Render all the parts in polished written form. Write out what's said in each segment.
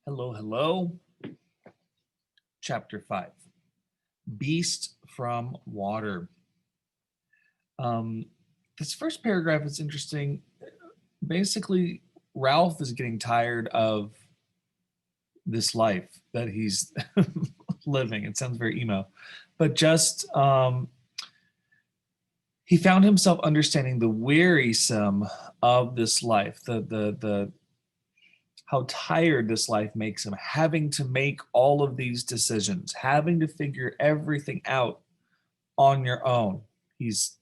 Hello, hello. Chapter 5, Beast from Water. Um, this first paragraph is interesting. Basically, Ralph is getting tired of this life that he's living. It sounds very emo, but just he found himself understanding the wearisome of this life, the how tired this life makes him, having to make all of these decisions, having to figure everything out on your own. He's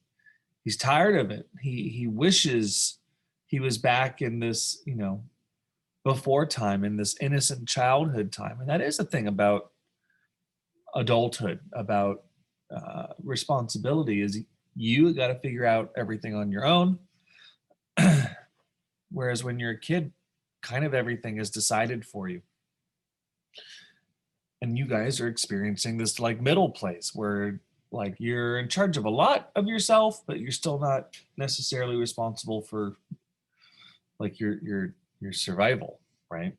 tired of it. He wishes he was back in this, before time, in this innocent childhood time. And that is the thing about adulthood, about responsibility, is you got to figure out everything on your own. Whereas when you're a kid, kind of everything is decided for you. And you guys are experiencing this like middle place where like you're in charge of a lot of yourself, but you're still not necessarily responsible for like your survival, right?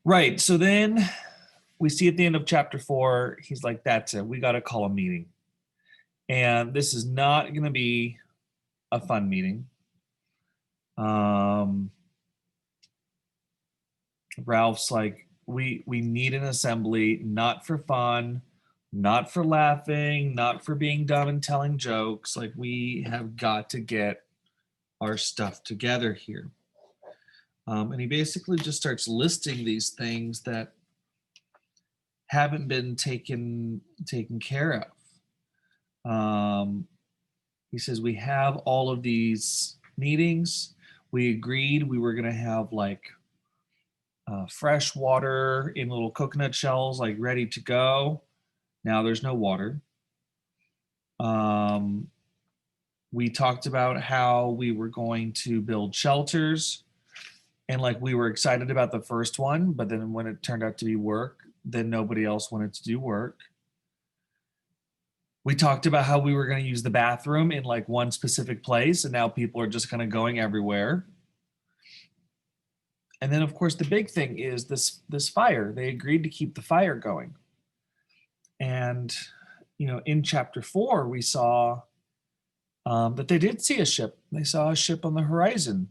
Right. So then we see at the end of chapter 4, he's like, that's it. We got to call a meeting. And this is not going to be a fun meeting. Ralph's like, we need an assembly, not for fun, not for laughing, not for being dumb and telling jokes. Like, we have got to get our stuff together here. And he basically just starts listing these things that haven't been taken care of. He says, we have all of these meetings. We agreed we were going to have like fresh water in little coconut shells, like ready to go. Now there's no water. We talked about how we were going to build shelters, and like we were excited about the first one, but then when it turned out to be work, then nobody else wanted to do work. We talked about how we were going to use the bathroom in like one specific place, and now people are just kind of going everywhere. And then, of course, the big thing is this fire. They agreed to keep the fire going. And, in chapter 4, we saw that they did see a ship. They saw a ship on the horizon.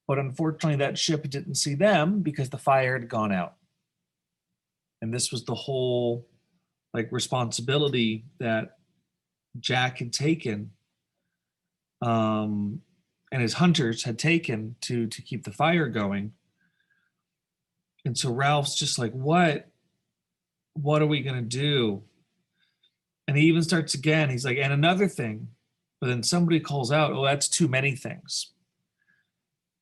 But unfortunately, that ship didn't see them because the fire had gone out. And this was the whole like responsibility that Jack had taken, and his hunters had taken to keep the fire going. And so Ralph's just like, what are we gonna do? And he even starts again. He's like, and another thing, but then somebody calls out, oh, that's too many things.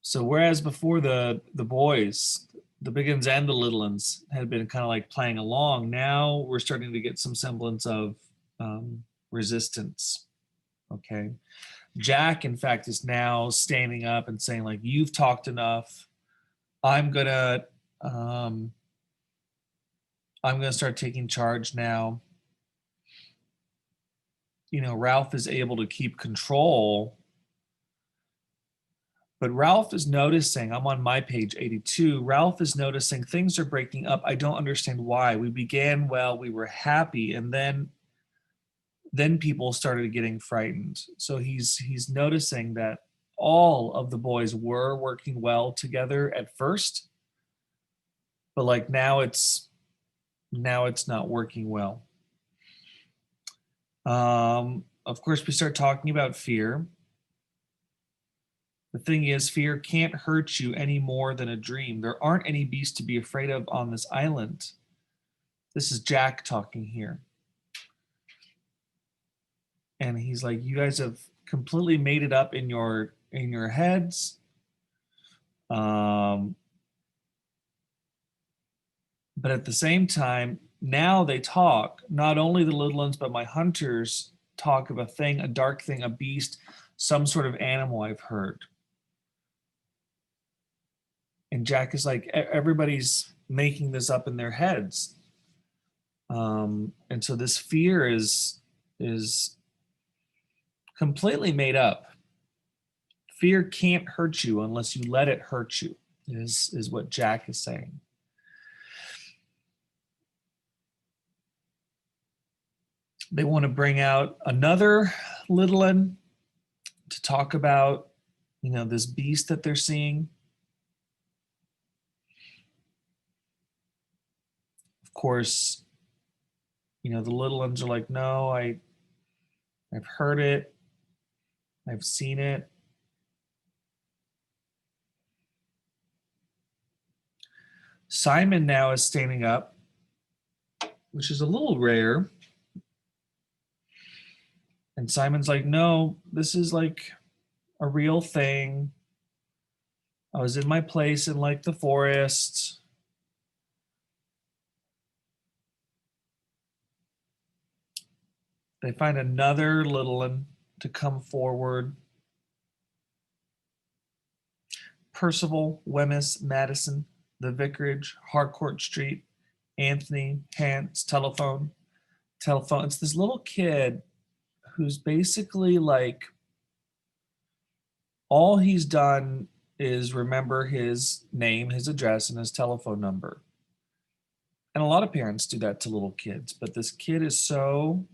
So whereas before the boys, the big uns and the little uns, had been kind of like playing along, now we're starting to get some semblance of resistance. Okay. Jack, in fact, is now standing up and saying, like, you've talked enough. I'm gonna start taking charge now. Ralph is able to keep control, but Ralph is noticing, I'm on my page 82, Ralph is noticing things are breaking up. I don't understand why. We began well, we were happy, and then people started getting frightened. So he's noticing that all of the boys were working well together at first, but like now it's not working well. Of course, we start talking about fear. The thing is, fear can't hurt you any more than a dream. There aren't any beasts to be afraid of on this island. This is Jack talking here. And he's like, you guys have completely made it up in your heads. But at the same time, now they talk, not only the little ones, but my hunters talk of a thing, a dark thing, a beast, some sort of animal I've heard. And Jack is like, everybody's making this up in their heads. And so this fear is completely made up. Fear can't hurt you unless you let it hurt you. is what Jack is saying. They want to bring out another little one to talk about, this beast that they're seeing. Of course, the little ones are like, no, I've heard it. I've seen it. Simon now is standing up, which is a little rare. And Simon's like, no, this is like a real thing. I was in my place in like the forest. They find another little one to come forward. Percival, Wemyss, Madison, the Vicarage, Harcourt Street, Anthony, Hants, telephone. It's this little kid who's basically like, all he's done is remember his name, his address, and his telephone number. And a lot of parents do that to little kids, but this kid is so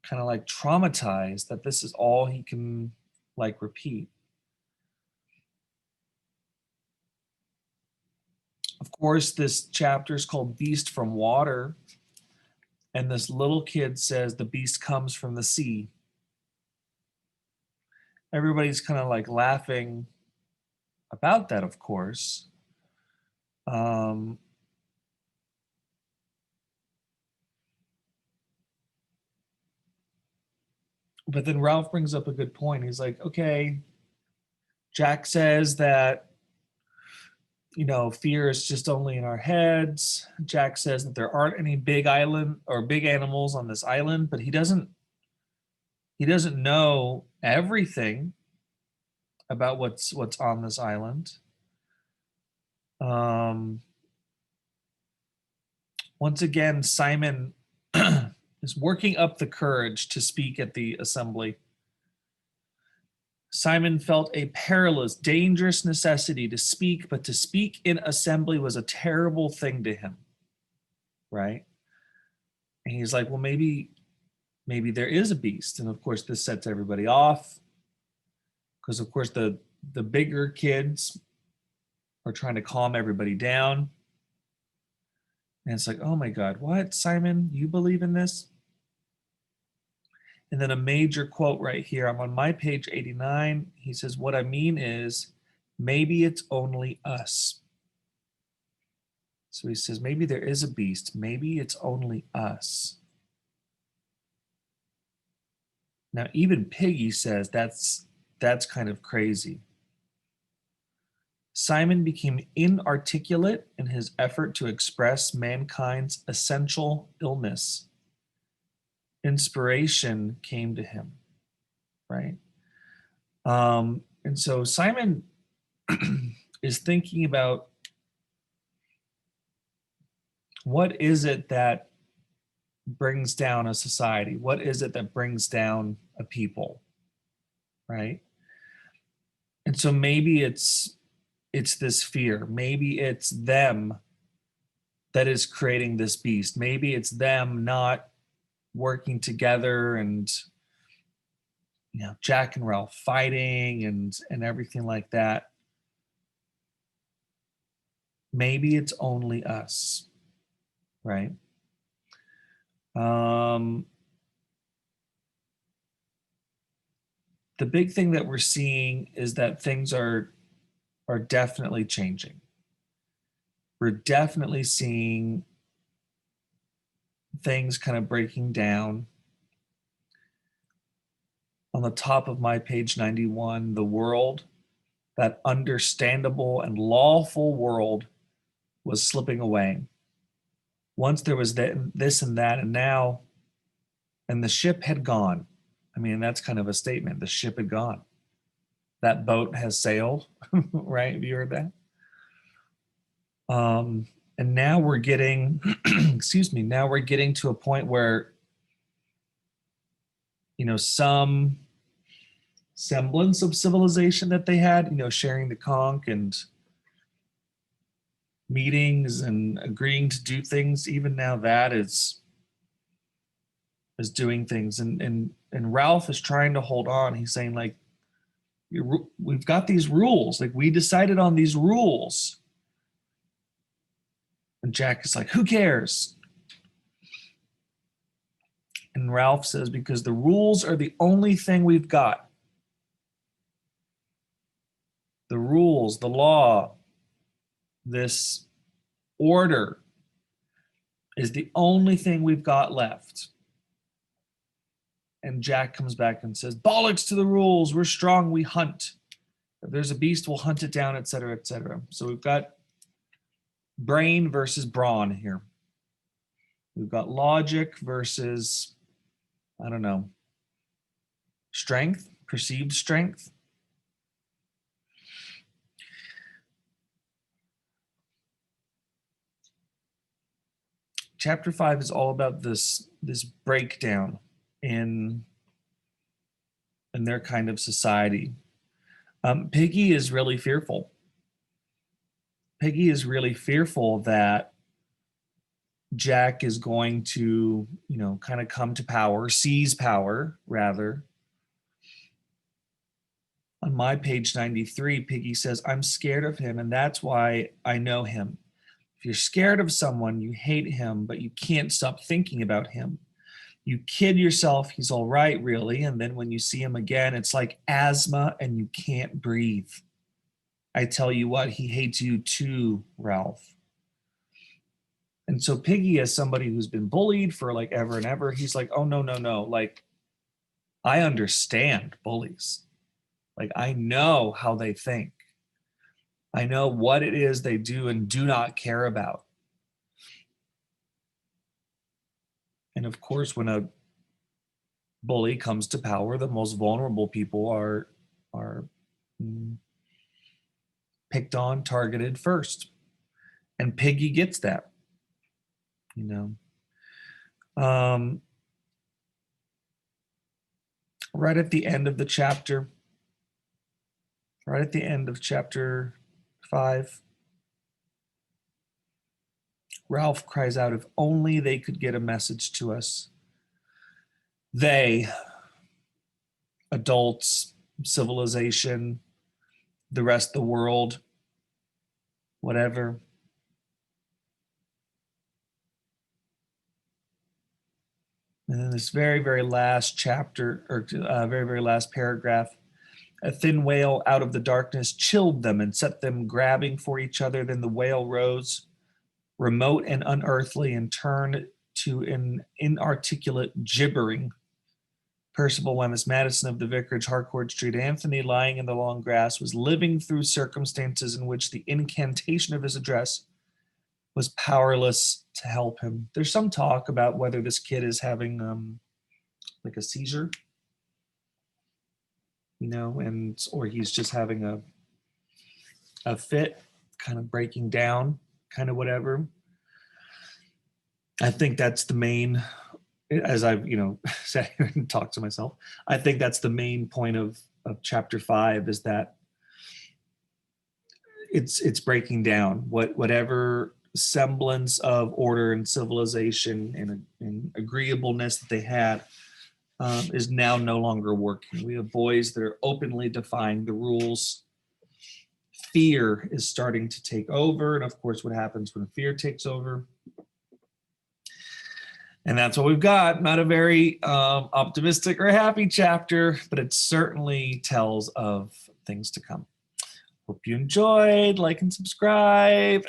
kind of like traumatized that this is all he can like repeat. Of course, this chapter is called Beast from Water. And this little kid says the beast comes from the sea. Everybody's kind of like laughing about that, of course. But then Ralph brings up a good point. He's like, okay, Jack says that, fear is just only in our heads. Jack says that there aren't any big island or big animals on this island, but he doesn't know everything about what's on this island. Once again, Simon is working up the courage to speak at the assembly. Simon felt a perilous, dangerous necessity to speak, but to speak in assembly was a terrible thing to him, right? And he's like, well, maybe there is a beast. And of course, this sets everybody off because, of course, the bigger kids are trying to calm everybody down. And it's like, oh my God, what, Simon, you believe in this? And then a major quote right here. I'm on my page 89. He says, what I mean is, maybe it's only us. So he says, maybe there is a beast. Maybe it's only us. Now, even Piggy says that's kind of crazy. Simon became inarticulate in his effort to express mankind's essential illness. Inspiration came to him, right? And so Simon is thinking about what is it that brings down a society? What is it that brings down a people, right? And so maybe it's this fear. Maybe it's them that is creating this beast. Maybe it's them not working together and Jack and Ralph fighting and everything like that. Maybe it's only us, right? The big thing that we're seeing is that things are definitely changing. We're definitely seeing things kind of breaking down. On the top of my page 91, the world, that understandable and lawful world, was slipping away. Once there was this and that, and now, and the ship had gone. I mean, that's kind of a statement. The ship had gone. That boat has sailed, right? Have you heard that? And now we're getting, now we're getting to a point where, some semblance of civilization that they had, sharing the conch and meetings and agreeing to do things. Even now that is doing things. And Ralph is trying to hold on. He's saying, like, we've got these rules. Like, we decided on these rules. And Jack is like, who cares? And Ralph says, because the rules are the only thing we've got. The rules, the law, this order is the only thing we've got left. And Jack comes back and says, bollocks to the rules. We're strong. We hunt. If there's a beast, we'll hunt it down, et cetera, et cetera. So we've got brain versus brawn here. We've got logic versus, I don't know, strength, perceived strength. Chapter 5 is all about this breakdown in their kind of society. Piggy is really fearful. Piggy is really fearful that Jack is going to, kind of come to power, seize power, rather. On my page 93, Piggy says, I'm scared of him, and that's why I know him. If you're scared of someone, you hate him, but you can't stop thinking about him. You kid yourself he's all right, really, and then when you see him again, it's like asthma and you can't breathe. I tell you what, he hates you too, Ralph. And so Piggy, as somebody who's been bullied for like ever and ever, he's like, oh, no. Like, I understand bullies. Like, I know how they think. I know what it is they do and do not care about. And of course, when a bully comes to power, the most vulnerable people are picked on, targeted first. And Piggy gets that, right at the end of the chapter, right at the end of chapter 5, Ralph cries out, if only they could get a message to us. They, adults, civilization, the rest of the world, whatever. And then this very, very last chapter, or very, very last paragraph, a thin wail out of the darkness chilled them and set them grabbing for each other. Then the wail rose, remote and unearthly, and turned to an inarticulate gibbering. Percival Wemyss Madison of the Vicarage, Harcourt Street. Anthony, lying in the long grass, was living through circumstances in which the incantation of his address was powerless to help him. There's some talk about whether this kid is having like a seizure, or he's just having a fit, kind of breaking down, kind of whatever. I think that's the main, as I've, sat here and talked to myself, I think that's the main point of chapter 5, is that it's breaking down whatever semblance of order and civilization and agreeableness that they had is now no longer working. We have boys that are openly defying the rules. Fear is starting to take over. And of course, what happens when fear takes over? And that's what we've got. Not a very optimistic or happy chapter, but it certainly tells of things to come. Hope you enjoyed. Like and subscribe.